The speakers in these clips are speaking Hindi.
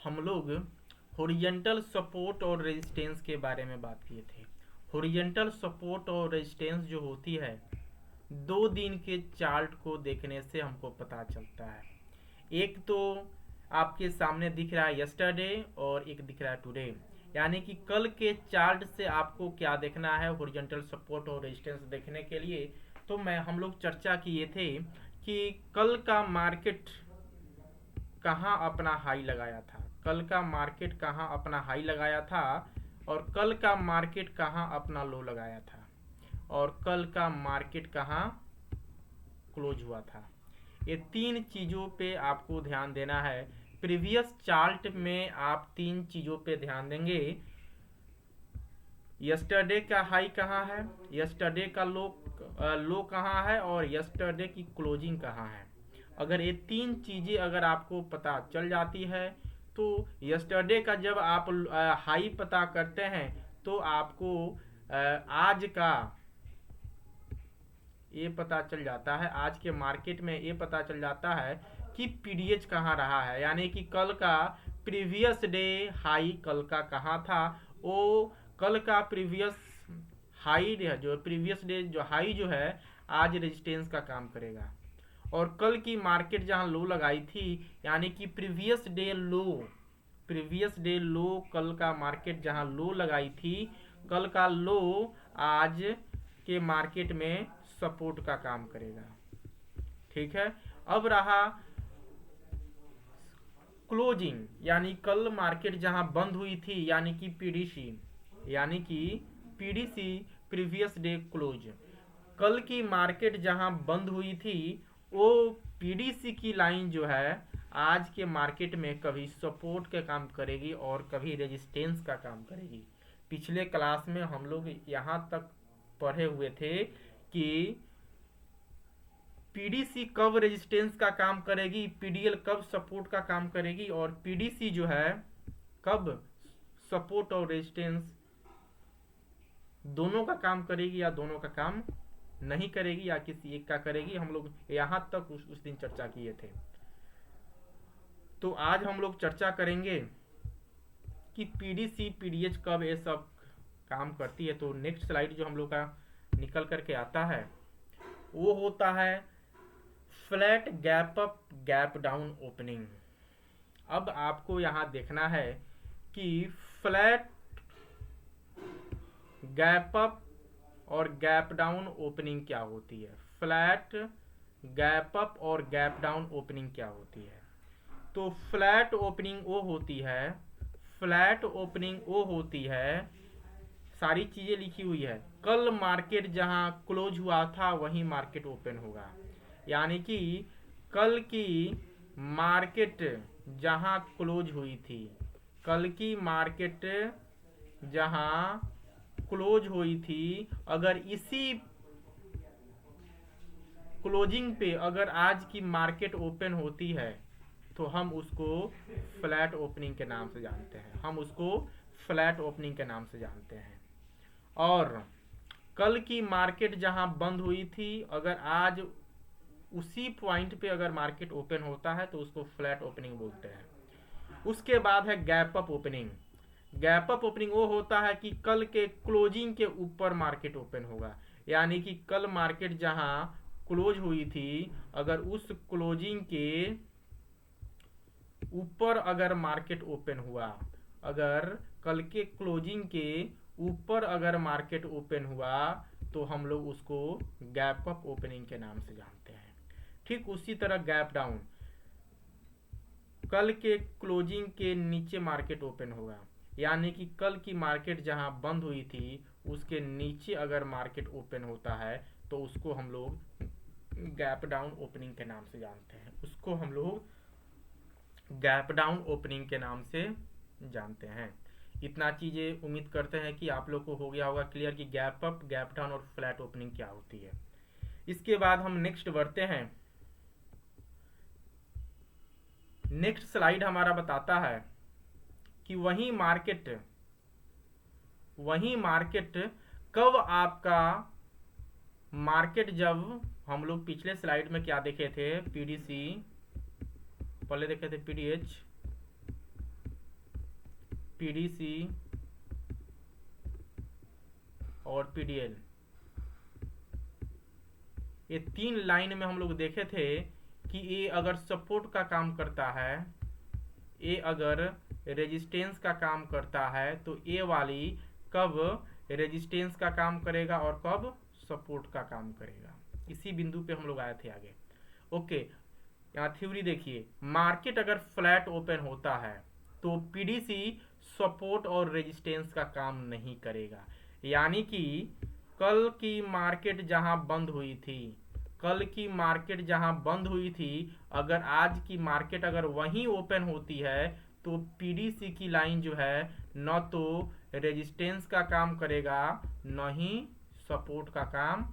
हम लोग हॉरिजॉन्टल सपोर्ट और रेजिस्टेंस के बारे में बात किए थे। हॉरिजॉन्टल सपोर्ट और रेजिस्टेंस जो होती है 2 दिन के चार्ट को देखने से हमको पता चलता है। एक तो आपके सामने दिख रहा है यस्टरडे और एक दिख रहा है टुडे, यानी कि कल के चार्ट से आपको क्या देखना है हॉरिजॉन्टल सपोर्ट और रेजिस्टेंस देखने के लिए। तो हम लोग चर्चा किए थे कि कल का मार्केट कहाँ अपना हाई लगाया था, कल का मार्केट कहाँ अपना हाई लगाया था और कल का मार्केट कहाँ अपना लो लगाया था और कल का मार्केट कहाँ क्लोज हुआ था। ये 3 चीज़ों पे आपको ध्यान देना है। प्रीवियस चार्ट में आप 3 चीज़ों पे ध्यान देंगे। यस्टरडे का हाई कहाँ है, यस्टरडे का लो कहाँ है और यस्टरडे की क्लोजिंग कहाँ है। अगर ये 3 चीज़ें अगर आपको पता चल जाती है तो यस्टरडे का जब आप हाई पता करते हैं तो आपको आज का ये पता चल जाता है, आज के मार्केट में ये पता चल जाता है कि पीडीएच कहाँ रहा है, यानी कि कल का प्रीवियस डे हाई कल का कहाँ था। वो कल का प्रीवियस हाई जो प्रीवियस डे जो हाई जो है आज रेजिस्टेंस का काम करेगा। और कल की मार्केट जहाँ लो लगाई थी यानी कि प्रीवियस डे लो कल का मार्केट जहाँ लो लगाई थी, कल का लो आज के मार्केट में सपोर्ट का काम करेगा। ठीक है। अब रहा क्लोजिंग, यानी कल मार्केट जहां बंद हुई थी यानी कि पीडीसी प्रीवियस डे क्लोज। कल की मार्केट जहां बंद हुई थी वो पीडीसी की लाइन जो है आज के मार्केट में कभी सपोर्ट का काम करेगी और कभी रेजिस्टेंस का काम करेगी। पिछले क्लास में हम लोग यहाँ तक पढ़े हुए थे कि पीडीसी कब रेजिस्टेंस का काम करेगी, पीडीएल कब सपोर्ट का काम करेगी और पीडीसी जो है कब सपोर्ट और रेजिस्टेंस दोनों का काम करेगी या दोनों का काम नहीं करेगी या किसी एक का करेगी। हम लोग यहां तक उस दिन चर्चा किए थे। तो आज हम लोग चर्चा करेंगे कि पीडीसी पीडीएच कब ये सब काम करती है। तो नेक्स्ट स्लाइड जो हम लोग का निकल करके आता है वो होता है flat gap up gap down opening. अब आपको यहां देखना है कि फ्लैट गैप अप और गैप डाउन ओपनिंग क्या होती है, फ्लैट गैप अप और गैप डाउन ओपनिंग क्या होती है। तो फ्लैट ओपनिंग वो होती है, सारी चीजें लिखी हुई है। कल मार्केट जहां क्लोज हुआ था वहीं मार्केट ओपन होगा, यानी कि कल की मार्केट जहां क्लोज हुई थी, कल की मार्केट जहां क्लोज हुई थी अगर इसी क्लोजिंग पे अगर आज की मार्केट ओपन होती है तो हम उसको फ्लैट ओपनिंग के नाम से जानते हैं। और कल की मार्केट जहां बंद हुई थी अगर आज उसी पॉइंट पे अगर मार्केट ओपन होता है तो उसको फ्लैट ओपनिंग बोलते हैं। उसके बाद है gap up opening. Gap up opening वो होता है कि कल के क्लोजिंग के ऊपर मार्केट ओपन होगा, यानी कि कल मार्केट जहां क्लोज हुई थी अगर उस क्लोजिंग के ऊपर अगर मार्केट ओपन हुआ, अगर कल के क्लोजिंग के ऊपर अगर मार्केट ओपन हुआ तो हम लोग उसको गैप अप ओपनिंग के नाम से जानते हैं। ठीक उसी तरह गैप डाउन, कल के क्लोजिंग के नीचे मार्केट ओपन होगा, यानी कि कल की मार्केट जहां बंद हुई थी उसके नीचे अगर मार्केट ओपन होता है तो उसको हम लोग गैप डाउन ओपनिंग के नाम से जानते हैं। उसको हम लोग गैप डाउन ओपनिंग के नाम से जानते हैं। इतना चीजें उम्मीद करते हैं कि आप लोग को हो गया होगा क्लियर कि गैप अप, गैप डाउन और फ्लैट ओपनिंग क्या होती है। इसके बाद हम नेक्स्ट बढ़ते हैं। नेक्स्ट स्लाइड हमारा बताता है कि वही मार्केट कब आपका मार्केट, जब हम लोग पिछले स्लाइड में क्या देखे थे, पीडीसी पहले देखे थे पीडीएच, पीडीसी और पीडीएल, ये तीन लाइन में हम लोग देखे थे कि ये अगर सपोर्ट का काम करता है, ये अगर रेजिस्टेंस का काम करता है, तो ये वाली कब रेजिस्टेंस का काम करेगा और कब सपोर्ट का काम करेगा। इसी बिंदु पे हम लोग आए थे आगे। ओके, यहाँ थ्योरी देखिए, मार्केट अगर फ्लैट ओपन होता है तो पीडीसी सपोर्ट और रेजिस्टेंस का काम नहीं करेगा। यानी कि कल की मार्केट जहां बंद हुई थी, कल की मार्केट जहां बंद हुई थी, अगर आज की मार्केट अगर वहीं ओपन होती है तो पीडीसी की लाइन जो है न तो रेजिस्टेंस का काम करेगा, न ही सपोर्ट का काम,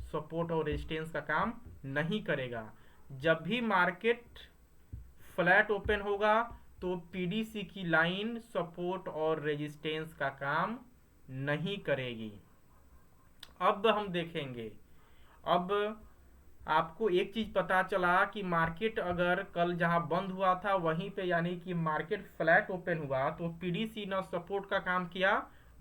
सपोर्ट और रेजिस्टेंस का काम नहीं करेगा। जब भी मार्केट फ्लैट ओपन होगा तो पीडीसी की लाइन सपोर्ट और रेजिस्टेंस का काम नहीं करेगी। अब हम देखेंगे, अब आपको एक चीज पता चला कि मार्केट अगर कल जहां बंद हुआ था वहीं पे, यानी कि मार्केट फ्लैट ओपन हुआ, तो पीडीसी न सपोर्ट का काम किया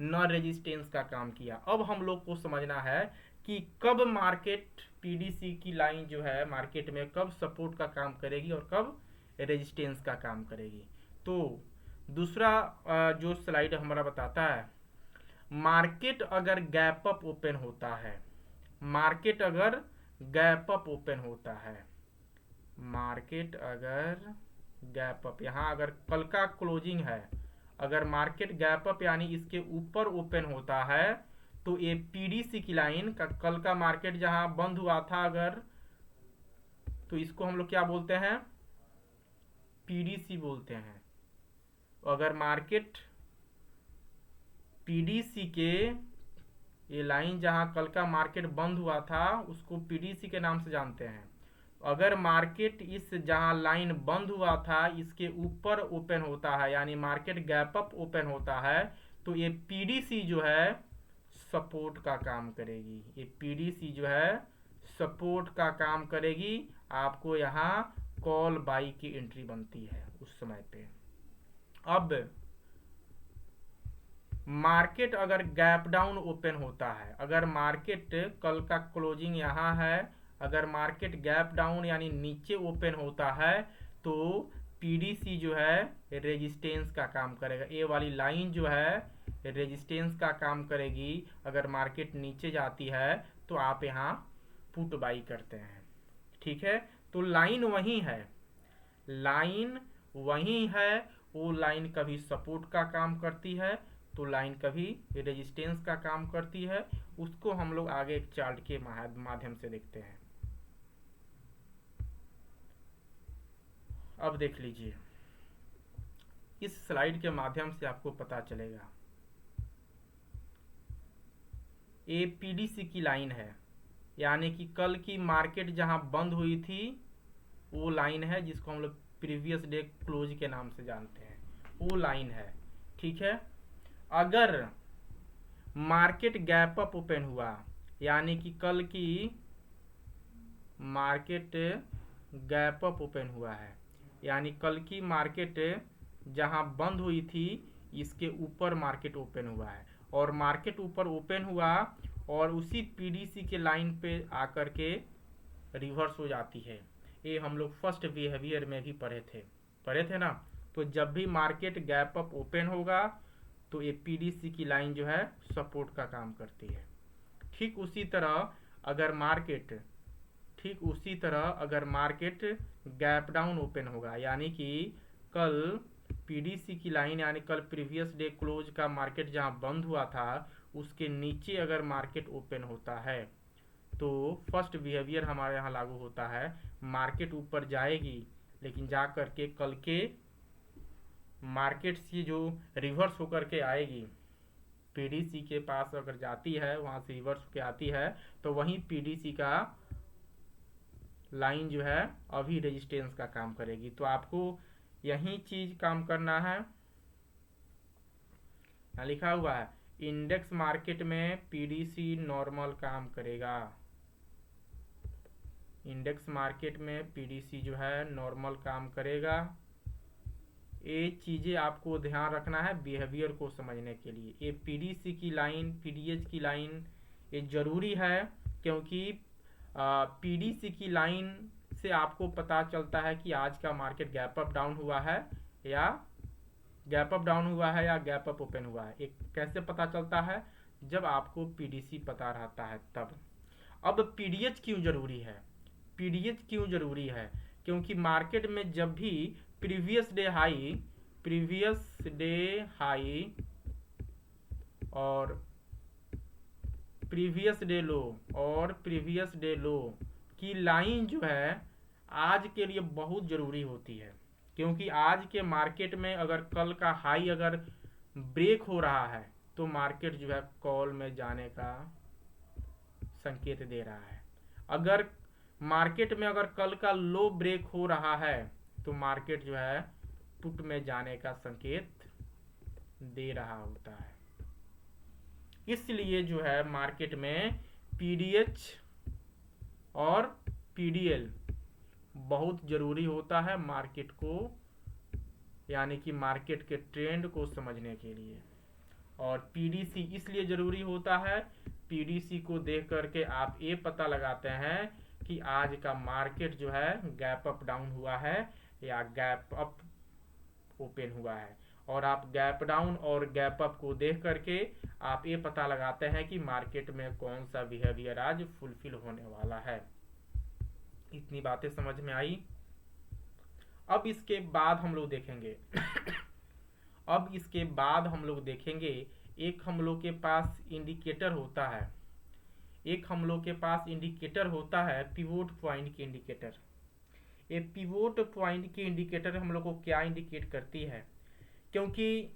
न रेजिस्टेंस का काम किया। अब हम लोग को समझना है कि कब मार्केट पीडीसी की लाइन जो है मार्केट में कब सपोर्ट का काम करेगी और कब रेजिस्टेंस का काम करेगी। तो दूसरा जो स्लाइड हमारा बताता है, मार्केट अगर गैप अप ओपन होता है, मार्केट अगर गैप अप ओपन होता है, मार्केट अगर गैप अप, यहाँ अगर कल का क्लोजिंग है, अगर मार्केट गैप अप यानी इसके ऊपर ओपन होता है, तो ये पीडीसी की लाइन का, कल का मार्केट जहां बंद हुआ था अगर, तो इसको हम लोग क्या बोलते हैं, पीडीसी बोलते हैं। अगर मार्केट पीडीसी के, ये लाइन जहां कल का मार्केट बंद हुआ था उसको पीडीसी के नाम से जानते हैं। अगर मार्केट इस जहां लाइन बंद हुआ था इसके ऊपर ओपन होता है, यानी मार्केट गैप अप ओपन होता है, तो ये पीडीसी जो है सपोर्ट का काम करेगी। ये पीडीसी जो है सपोर्ट का काम करेगी। आपको यहाँ कॉल बाई की एंट्री बनती है उस समय पे। अब मार्केट अगर गैप डाउन ओपन होता है, अगर मार्केट कल का क्लोजिंग यहाँ है, अगर मार्केट गैप डाउन यानी नीचे ओपन होता है, तो पीडीसी जो है रेजिस्टेंस का काम करेगा। ये वाली लाइन जो है रेजिस्टेंस का काम करेगी। अगर मार्केट नीचे जाती है तो आप यहाँ पुट बाई करते हैं, ठीक है। तो लाइन वही है, लाइन वही है, वो लाइन कभी सपोर्ट का काम करती है तो लाइन कभी रेजिस्टेंस का काम करती है। उसको हम लोग आगे एक चार्ट के माध्यम से देखते हैं। अब देख लीजिए, इस स्लाइड के माध्यम से आपको पता चलेगा, ये पीडीसी की लाइन है, यानी कि कल की मार्केट जहां बंद हुई थी वो लाइन है, जिसको हम लोग प्रीवियस डे क्लोज के नाम से जानते हैं, वो लाइन है, ठीक है। अगर मार्केट गैप अप ओपन हुआ, यानी कि कल की मार्केट गैप अप ओपन हुआ है, यानी कल की मार्केट जहां बंद हुई थी इसके ऊपर मार्केट ओपन हुआ है, और मार्केट ऊपर ओपन हुआ और उसी पीडीसी के लाइन पे आकर के रिवर्स हो जाती है। ये हम लोग फर्स्ट बिहेवियर में भी पढ़े थे ना। तो जब भी मार्केट गैप अप ओपन होगा तो ये पीडीसी की लाइन जो है सपोर्ट का काम करती है। ठीक उसी तरह अगर मार्केट गैप डाउन ओपन होगा, यानी कि कल पीडीसी की लाइन, यानी कल प्रीवियस डे क्लोज का मार्केट जहां बंद हुआ था उसके नीचे अगर मार्केट ओपन होता है तो फर्स्ट बिहेवियर हमारे यहाँ लागू होता है, मार्केट ऊपर जाएगी लेकिन जा करके कल के मार्केट से जो रिवर्स होकर के आएगी, पीडीसी के पास अगर जाती है वहां से रिवर्स होकर आती है, तो वहीं पीडीसी का लाइन जो है अभी रेजिस्टेंस का काम करेगी। तो आपको यही चीज काम करना है। यहाँ लिखा हुआ है इंडेक्स मार्केट में पीडीसी नॉर्मल काम करेगा, इंडेक्स मार्केट में पीडीसी जो है नॉर्मल काम करेगा। ये चीज़ें आपको ध्यान रखना है बिहेवियर को समझने के लिए। ये पीडीसी की लाइन, पीडीएच की लाइन ये ज़रूरी है, क्योंकि पीडीसी की लाइन से आपको पता चलता है कि आज का मार्केट गैप अप डाउन हुआ है या गैप अप ओपन हुआ है। एक कैसे पता चलता है? जब आपको पीडीसी पता रहता है तब। अब पीडीएच क्यों ज़रूरी है? पीडीएच क्यों ज़रूरी है? क्योंकि मार्केट में जब भी प्रीवियस डे हाई और प्रीवियस डे लो की लाइन जो है आज के लिए बहुत ज़रूरी होती है, क्योंकि आज के मार्केट में अगर कल का हाई अगर ब्रेक हो रहा है तो मार्केट जो है कॉल में जाने का संकेत दे रहा है। अगर मार्केट में अगर कल का लो ब्रेक हो रहा है तो मार्केट जो है पुट में जाने का संकेत दे रहा होता है। इसलिए जो है मार्केट में पीडीएच और पीडीएल बहुत ज़रूरी होता है मार्केट को, यानी कि मार्केट के ट्रेंड को समझने के लिए। और पीडीसी इसलिए ज़रूरी होता है, पीडीसी को देख करके आप ये पता लगाते हैं कि आज का मार्केट जो है गैप अप डाउन हुआ है या गैप अप ओपन हुआ है। और आप गैप डाउन और गैप अप को देख करके आप ये पता लगाते हैं कि मार्केट में कौन सा बिहेवियर आज फुलफिल होने वाला है। इतनी बातें समझ में आई। अब इसके बाद हम लोग देखेंगे एक हम लोग के पास इंडिकेटर होता है पिवोट पॉइंट के इंडिकेटर। ये पिवोट पॉइंट की इंडिकेटर हम लोग को क्या इंडिकेट करती है? क्योंकि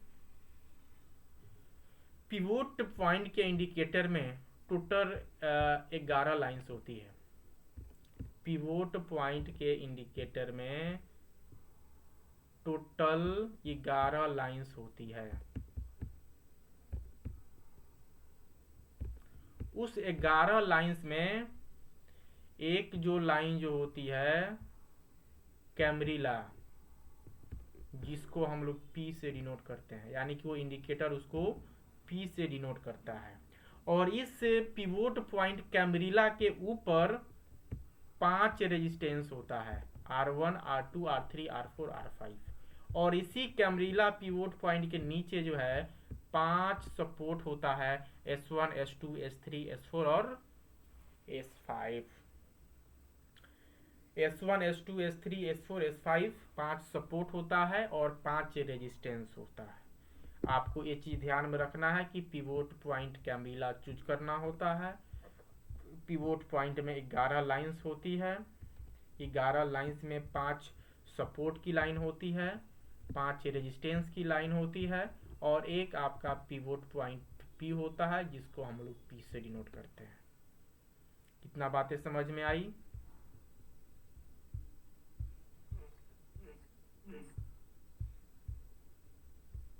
पिवोट पॉइंट के इंडिकेटर में टोटल 11 लाइंस होती है। पिवोट पॉइंट के इंडिकेटर में टोटल 11 लाइंस होती है। उस 11 लाइंस में एक जो लाइन जो होती है कैमरिला, जिसको हम लोग P से डिनोट करते हैं, यानी कि वो इंडिकेटर उसको P से डिनोट करता है। और इस पिवोट पॉइंट कैमरिला के ऊपर 5 रेजिस्टेंस होता है, R1, R2, R3, R4, R5। और इसी कैमरिला पिवोट पॉइंट के नीचे जो है 5 सपोर्ट होता है, S1, S2, S3, S4 और S5। S1, S2, S3, S4, S5 5 support होता है और 5 रेजिस्टेंस होता है। आपको ये चीज़ ध्यान में रखना है कि पिवोट पॉइंट कैमरिला चूज करना होता है। पिवोट पॉइंट में 11 लाइंस होती है। 11 लाइंस में 5 सपोर्ट की लाइन होती है, 5 रेजिस्टेंस की लाइन होती है और एक आपका पिवोट पॉइंट P होता है, जिसको हम लोग P से डिनोट करते हैं। कितना बातें समझ में आई?